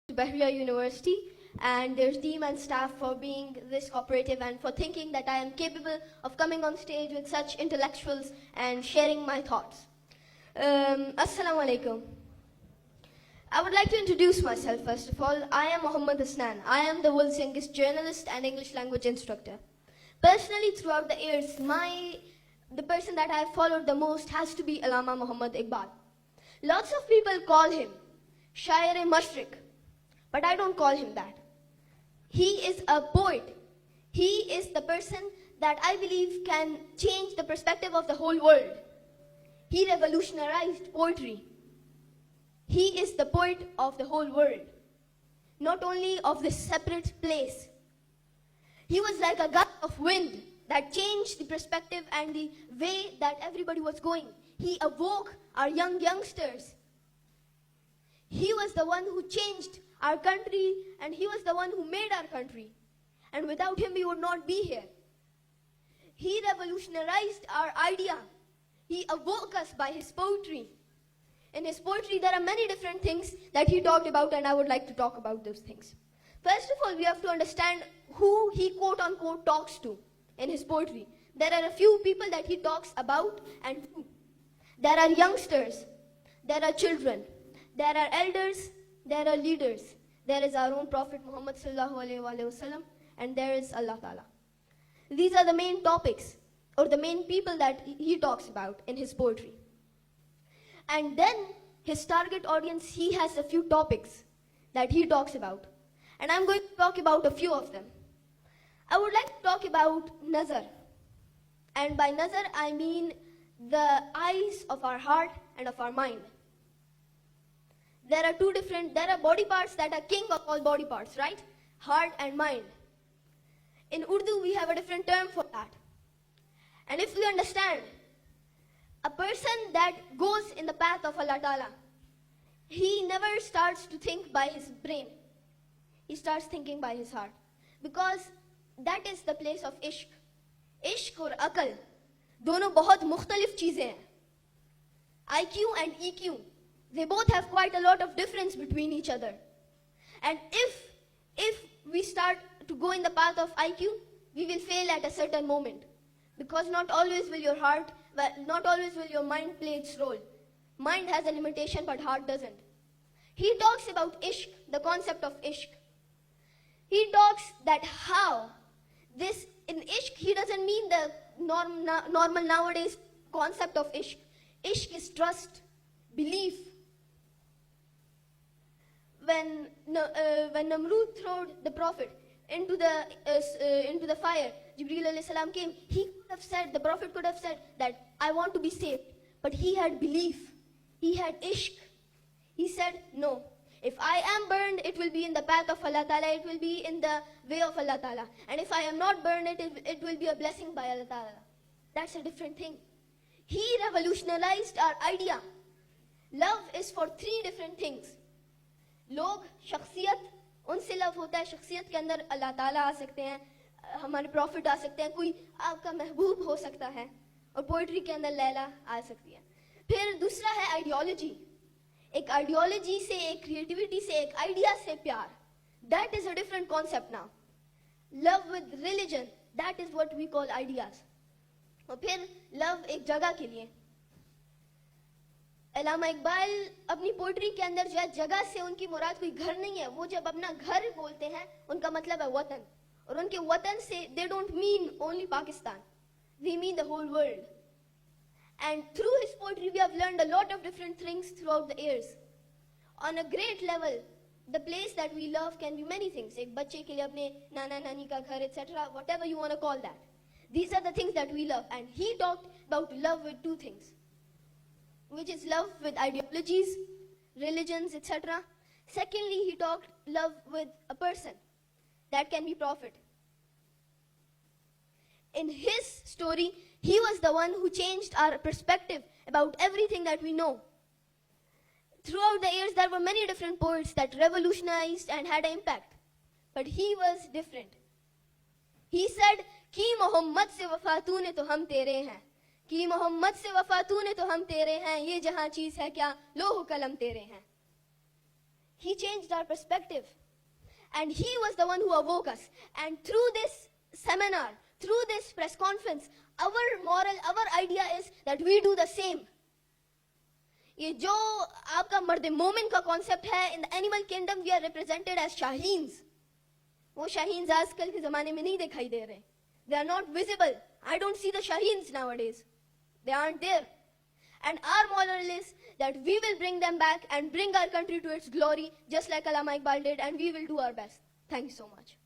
to Bahria University and their team and staff for being this cooperative and for thinking that I am capable of coming on stage with such intellectuals and sharing my thoughts. Assalamu alaikum. I would like to introduce myself first of all. I am Mohammad Hasnan. I am the world's youngest journalist and English language instructor. Personally, throughout the years, the person that I have followed the most has to be Allama Muhammad Iqbal. Lots of people call him Shair-e-Mashriq, but I don't call him that. He is a poet. He is the person that I believe can change the perspective of the whole world. He revolutionized poetry. He is the poet of the whole world, not only of this separate place. He was like a gust of wind that changed the perspective and the way that everybody was going. He awoke our youngsters. He was the one who changed our country, and he was the one who made our country. And without him, we would not be here. He revolutionized our idea. He awoke us by his poetry. In his poetry, there are many different things that he talked about, and I would like to talk about those things. First of all, we have to understand who he quote-unquote talks to in his poetry. There are a few people that he talks about and to. There are youngsters, there are children, there are elders, there are leaders. There is our own Prophet Muhammad sallallahu alaihi wasallam, and there is Allah Ta'ala. These are the main topics, or the main people that he talks about in his poetry. And then his target audience, he has a few topics that he talks about. And I'm going to talk about a few of them. I would like to talk about nazar. And by nazar, I mean the eyes of our heart and of our mind. There are body parts that are king of all body parts, right? Heart and mind. In Urdu, we have a different term for that. And if we understand, a person that goes in the path of Allah Ta'ala, he never starts to think by his brain. He starts thinking by his heart. Because that is the place of ishq. Ishq और अकल दोनों बहुत मुख्तलिफ चीजें हैं. IQ and EQ, they both have quite a lot of difference between each other. And if we start to go in the path of IQ, we will fail at a certain moment. Because not always will your mind play its role. Mind has a limitation, but heart doesn't. He talks about ishq, the concept of ishq. He talks that how this, in ishq, he doesn't mean the normal nowadays concept of ishq. Ishq is trust, belief. When Namrud threw the Prophet into the fire, Jibreel alayhi salam came. The Prophet could have said that I want to be saved, but he had belief. He had ishq. He said, no, if I am burned, it will be in the path of Allah Ta'ala, it will be in the way of Allah Ta'ala. And if I am not burned, it will be a blessing by Allah Ta'ala. That's a different thing. He revolutionized our idea. Love is for three different things. लोग शख्सियत, उनसे love होता है. शख्सियत के अंदर अल्लाह ताला आ सकते हैं, हमारे प्रॉफिट आ सकते हैं, कोई आपका महबूब हो सकता है, और पोइट्री के अंदर लैला आ सकती है. फिर दूसरा है आइडियोलॉजी. एक आइडियोलॉजी से, एक क्रिएटिविटी से, एक आइडिया से प्यार. That is a different concept now. Love with religion, that is what we call ideas. और फिर लव एक जगह के लिए. अल्लामा इकबाल अपनी पोइट्री के अंदर जो है, जगह से उनकी मुराद कोई घर नहीं है. वो जब अपना घर बोलते हैं, उनका मतलब है वतन. और उनके वतन से they don't mean only Pakistan. They mean the whole world. And through his poetry, we have learned a lot of different things throughout the years. On a great level, the place that we love can be many things. एक बच्चे के लिए अपने नाना नानी का घर, etc. Whatever you want to call that. These are the things that we love. And he talked about love with two things, which is love with ideologies, religions, etc. Secondly, he talked love with a person that can be prophet. In his story, he was the one who changed our perspective about everything that we know. Throughout the years, there were many different poets that revolutionized and had an impact. But he was different. He said, कि मोहम्मद से वफा तूने तो हम तेरे हैं. कि मोहम्मद से वफा तूने तो हम तेरे हैं. ये जहां चीज है क्या, लोह कलम तेरे हैं. He changed our perspective. And he was the one who awoke us. And through this seminar, through this press conference, our idea is that we do the same. ये जो आपका मर्द मोमिन का कॉन्सेप्ट है, in the animal kingdom we are represented as शाहीन्स. वो शाहीन्स आजकल के जमाने में नहीं दिखाई दे रहे. They are not visible. I don't see the shaheens nowadays. They aren't there. And our model is that we will bring them back and bring our country to its glory, just like Allama Iqbal did, and we will do our best. Thank you so much.